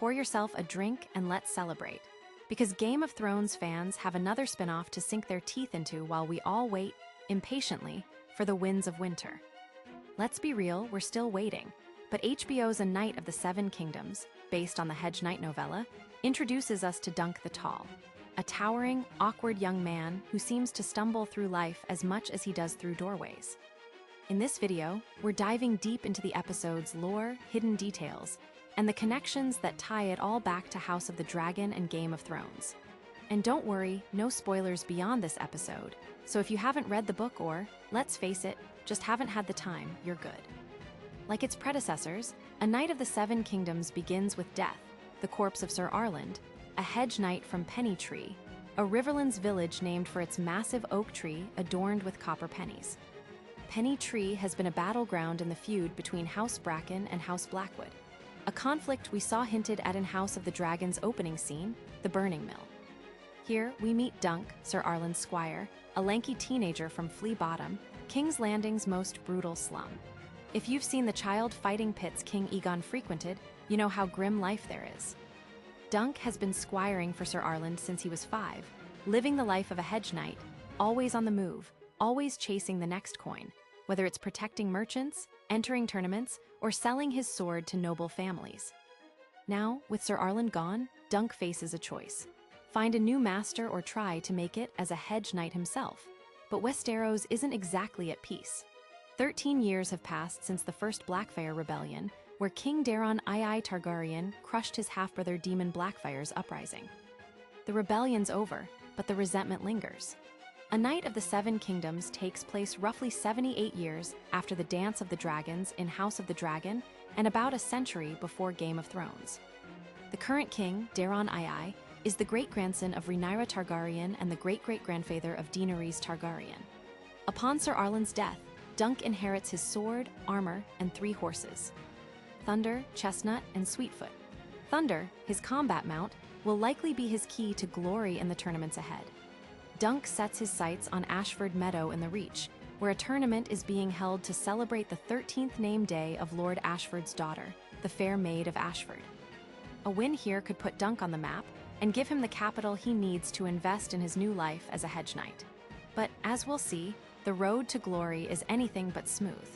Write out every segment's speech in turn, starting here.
pour yourself a drink and let's celebrate. Because Game of Thrones fans have another spin-off to sink their teeth into while we all wait, impatiently, for the winds of winter. Let's be real, we're still waiting. But HBO's A Knight of the Seven Kingdoms, based on the Hedge Knight novella, introduces us to Dunk the Tall, a towering, awkward young man who seems to stumble through life as much as he does through doorways. In this video, we're diving deep into the episode's lore, hidden details, and the connections that tie it all back to House of the Dragon and Game of Thrones. And don't worry, no spoilers beyond this episode, so if you haven't read the book or, let's face it, just haven't had the time, you're good. Like its predecessors, A Knight of the Seven Kingdoms begins with death, the corpse of Sir Arland, a hedge knight from Pennytree, a Riverlands village named for its massive oak tree adorned with copper pennies. Pennytree has been a battleground in the feud between House Bracken and House Blackwood, a conflict we saw hinted at in House of the Dragon's opening scene, the Burning Mill. Here, we meet Dunk, Sir Arland's squire, a lanky teenager from Flea Bottom, King's Landing's most brutal slum. If you've seen the child-fighting pits King Aegon frequented, you know how grim life there is. Dunk has been squiring for Sir Arland since he was 5, living the life of a hedge knight, always on the move, always chasing the next coin, whether it's protecting merchants, entering tournaments, or selling his sword to noble families. Now, with Sir Arland gone, Dunk faces a choice. Find a new master or try to make it as a hedge knight himself. But Westeros isn't exactly at peace. 13 years have passed since the first Blackfyre rebellion, where King Daeron II Targaryen crushed his half-brother Daemon Blackfyre's uprising. The rebellion's over, but the resentment lingers. A Knight of the Seven Kingdoms takes place roughly 78 years after the Dance of the Dragons in House of the Dragon and about a century before Game of Thrones. The current king, Daeron II, is the great-grandson of Rhaenyra Targaryen and the great-great-grandfather of Daenerys Targaryen. Upon Sir Arland's death, Dunk inherits his sword, armor, and 3 horses: Thunder, Chestnut, and Sweetfoot. Thunder, his combat mount, will likely be his key to glory in the tournaments ahead. Dunk sets his sights on Ashford Meadow in the Reach, where a tournament is being held to celebrate the 13th name day of Lord Ashford's daughter, the Fair Maid of Ashford. A win here could put Dunk on the map and give him the capital he needs to invest in his new life as a hedge knight. But as we'll see, the road to glory is anything but smooth.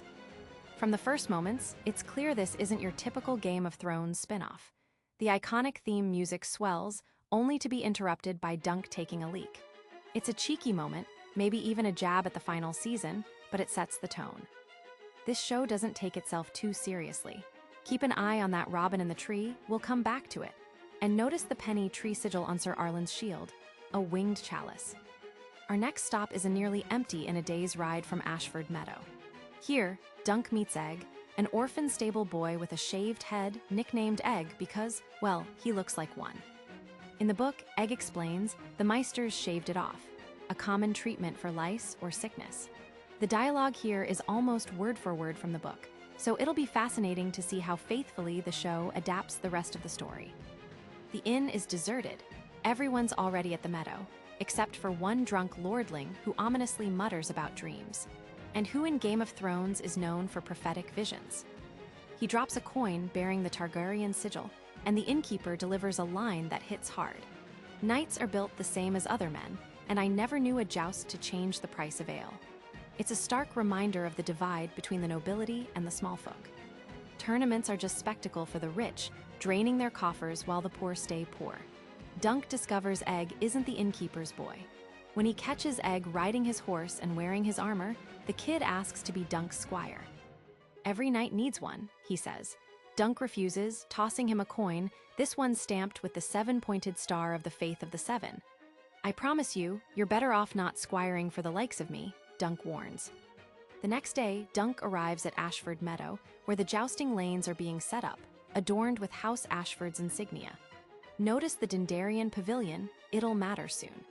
From the first moments, it's clear this isn't your typical Game of Thrones spin-off. The iconic theme music swells, only to be interrupted by Dunk taking a leak. It's a cheeky moment, maybe even a jab at the final season, but it sets the tone. This show doesn't take itself too seriously. Keep an eye on that robin in the tree, we'll come back to it. And notice the penny tree sigil on Sir Arland's shield, a winged chalice. Our next stop is a nearly empty in a day's ride from Ashford Meadow. Here, Dunk meets Egg, an orphan stable boy with a shaved head nicknamed Egg because, well, he looks like one. In the book, Egg explains the Meisters shaved it off, a common treatment for lice or sickness. The dialogue here is almost word for word from the book, so it'll be fascinating to see how faithfully the show adapts the rest of the story. The inn is deserted. Everyone's already at the meadow, except for one drunk lordling who ominously mutters about dreams. And who in Game of Thrones is known for prophetic visions? He drops a coin bearing the Targaryen sigil, and the innkeeper delivers a line that hits hard. Knights are built the same as other men, and I never knew a joust to change the price of ale. It's a stark reminder of the divide between the nobility and the small folk. Tournaments are just spectacle for the rich, draining their coffers while the poor stay poor. Dunk discovers Egg isn't the innkeeper's boy. When he catches Egg riding his horse and wearing his armor, the kid asks to be Dunk's squire. Every knight needs one, he says. Dunk refuses, tossing him a coin, this one stamped with the 7-pointed star of the Faith of the Seven. I promise you, you're better off not squiring for the likes of me, Dunk warns. The next day, Dunk arrives at Ashford Meadow, where the jousting lanes are being set up, adorned with House Ashford's insignia. Notice the Dendarian pavilion, it'll matter soon.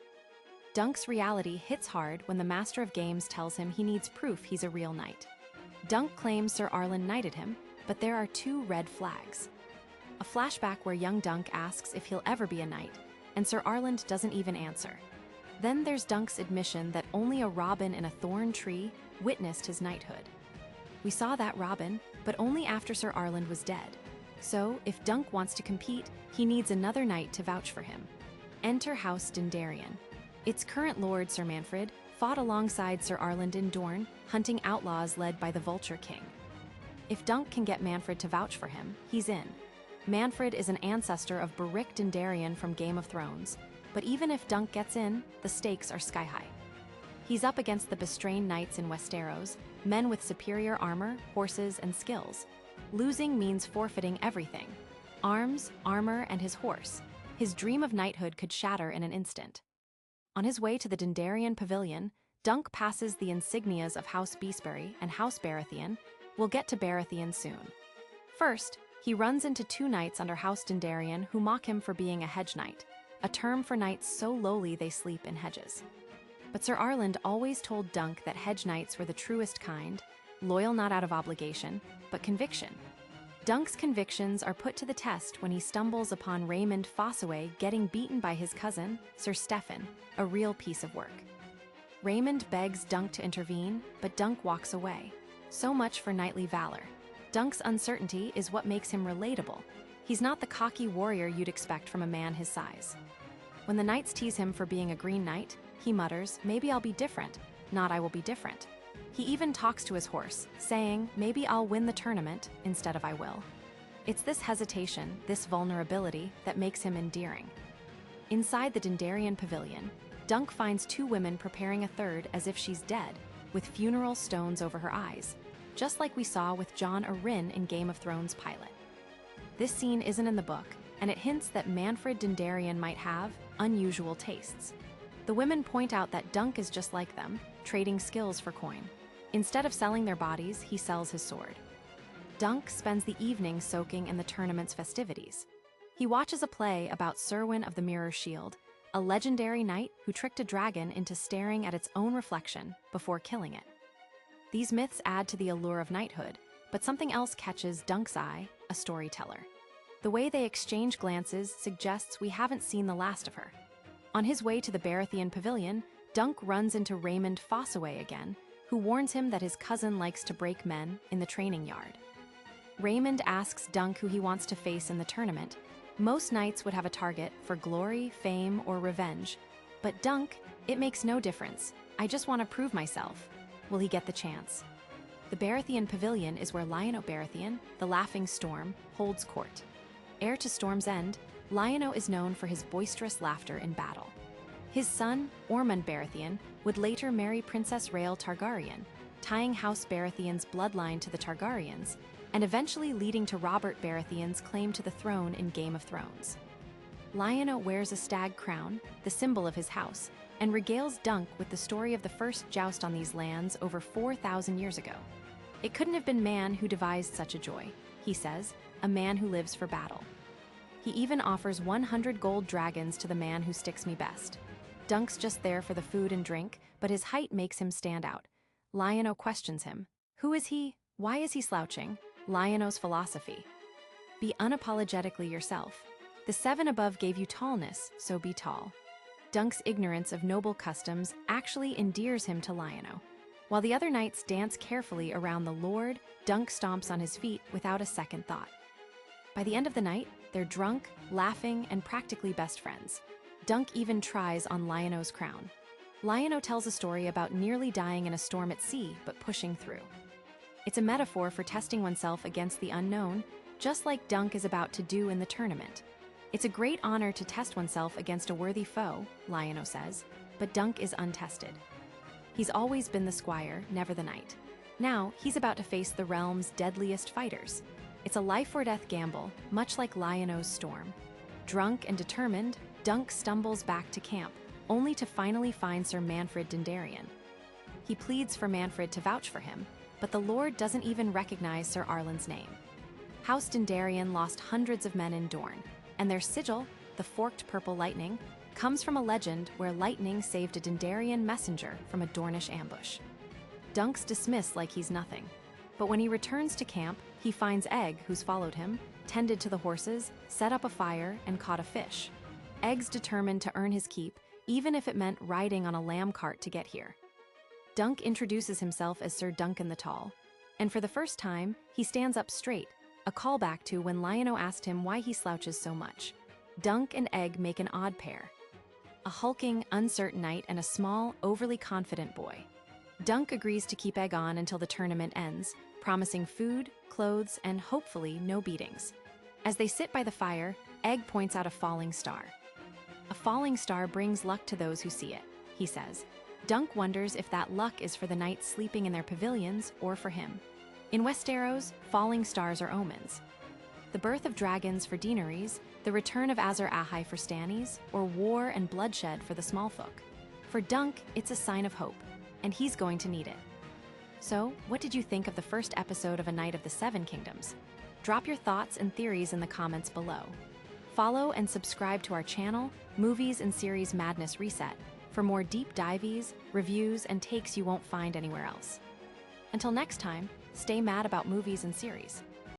Dunk's reality hits hard when the Master of Games tells him he needs proof he's a real knight. Dunk claims Sir Arland knighted him, but there are 2 red flags. A flashback where young Dunk asks if he'll ever be a knight, and Sir Arland doesn't even answer. Then there's Dunk's admission that only a robin in a thorn tree witnessed his knighthood. We saw that robin, but only after Sir Arland was dead. So, if Dunk wants to compete, he needs another knight to vouch for him. Enter House Dondarrion. Its current lord, Sir Manfred, fought alongside Sir Arland in Dorne, hunting outlaws led by the Vulture King. If Dunk can get Manfred to vouch for him, he's in. Manfred is an ancestor of Beric Dondarrion from Game of Thrones, but even if Dunk gets in, the stakes are sky-high. He's up against the Bestrained Knights in Westeros, men with superior armor, horses, and skills. Losing means forfeiting everything: arms, armor, and his horse. His dream of knighthood could shatter in an instant. On his way to the Dondarrion Pavilion, Dunk passes the insignias of House Beesbury and House Baratheon. We'll get to Baratheon soon. First, he runs into two knights under House Dondarrion who mock him for being a hedge knight, a term for knights so lowly they sleep in hedges. But Sir Arland always told Dunk that hedge knights were the truest kind, loyal not out of obligation, but conviction. Dunk's convictions are put to the test when he stumbles upon Raymond Fossaway getting beaten by his cousin, Sir Steffan, a real piece of work. Raymond begs Dunk to intervene, but Dunk walks away. So much for knightly valor. Dunk's uncertainty is what makes him relatable. He's not the cocky warrior you'd expect from a man his size. When the knights tease him for being a green knight, he mutters, "Maybe I'll be different, not I will be different." He even talks to his horse, saying, "Maybe I'll win the tournament instead of I will." It's this hesitation, this vulnerability, that makes him endearing. Inside the Dondarrion Pavilion, Dunk finds two women preparing a third as if she's dead, with funeral stones over her eyes, just like we saw with Jon Arryn in Game of Thrones pilot. This scene isn't in the book, and it hints that Manfred Dondarrion might have unusual tastes. The women point out that Dunk is just like them, trading skills for coin. Instead of selling their bodies, he sells his sword. Dunk spends the evening soaking in the tournament's festivities. He watches a play about Serwyn of the Mirror Shield, a legendary knight who tricked a dragon into staring at its own reflection before killing it. These myths add to the allure of knighthood, but something else catches Dunk's eye: a storyteller. The way they exchange glances suggests we haven't seen the last of her. On his way to the Baratheon Pavilion, Dunk runs into Raymond Fossaway again, who warns him that his cousin likes to break men in the training yard. Raymond asks Dunk who he wants to face in the tournament. Most knights would have a target for glory, fame, or revenge. But Dunk, it makes no difference. "I just want to prove myself." Will he get the chance? The Baratheon Pavilion is where Lionel Baratheon, the Laughing Storm, holds court. Heir to Storm's End, Lionel is known for his boisterous laughter in battle. His son, Ormond Baratheon, would later marry Princess Rhaelle Targaryen, tying House Baratheon's bloodline to the Targaryens, and eventually leading to Robert Baratheon's claim to the throne in Game of Thrones. Lionel wears a stag crown, the symbol of his house, and regales Dunk with the story of the first joust on these lands over 4,000 years ago. "It couldn't have been man who devised such a joy," he says, "a man who lives for battle." He even offers 100 gold dragons to the man who sticks me best. Dunk's just there for the food and drink, but his height makes him stand out. Lionel questions him. Who is he? Why is he slouching? Lionel's philosophy: be unapologetically yourself. The seven above gave you tallness, so be tall. Dunk's ignorance of noble customs actually endears him to Lionel. While the other knights dance carefully around the Lord, Dunk stomps on his feet without a second thought. By the end of the night, they're drunk, laughing, and practically best friends. Dunk even tries on Lionel's crown. Lionel tells a story about nearly dying in a storm at sea, but pushing through. It's a metaphor for testing oneself against the unknown, just like Dunk is about to do in the tournament. It's a great honor to test oneself against a worthy foe, Lionel says, but Dunk is untested. He's always been the squire, never the knight. Now, he's about to face the realm's deadliest fighters. It's a life-or-death gamble, much like Lionel's storm. Drunk and determined, Dunk stumbles back to camp, only to finally find Sir Manfred Dondarrion. He pleads for Manfred to vouch for him, but the Lord doesn't even recognize Sir Arland's name. House Dondarrion lost hundreds of men in Dorne, and their sigil, the forked purple lightning, comes from a legend where lightning saved a Dondarrion messenger from a Dornish ambush. Dunk's dismissed like he's nothing, but when he returns to camp, he finds Egg, who's followed him, tended to the horses, set up a fire, and caught a fish. Egg's determined to earn his keep, even if it meant riding on a lamb cart to get here. Dunk introduces himself as Sir Duncan the Tall, and for the first time, he stands up straight, a callback to when Lion-O asked him why he slouches so much. Dunk and Egg make an odd pair. A hulking, uncertain knight and a small, overly confident boy. Dunk agrees to keep Egg on until the tournament ends, promising food, clothes, and hopefully no beatings. As they sit by the fire, Egg points out a falling star. A falling star brings luck to those who see it, he says. Dunk wonders if that luck is for the knights sleeping in their pavilions or for him. In Westeros, falling stars are omens. The birth of dragons for Daenerys, the return of Azor Ahai for Stannis, or war and bloodshed for the small folk. For Dunk, it's a sign of hope, and he's going to need it. So, what did you think of the first episode of A Knight of the Seven Kingdoms? Drop your thoughts and theories in the comments below. Follow and subscribe to our channel, Movies and Series Madness Reset, for more deep dives, reviews, and takes you won't find anywhere else. Until next time, stay mad about movies and series.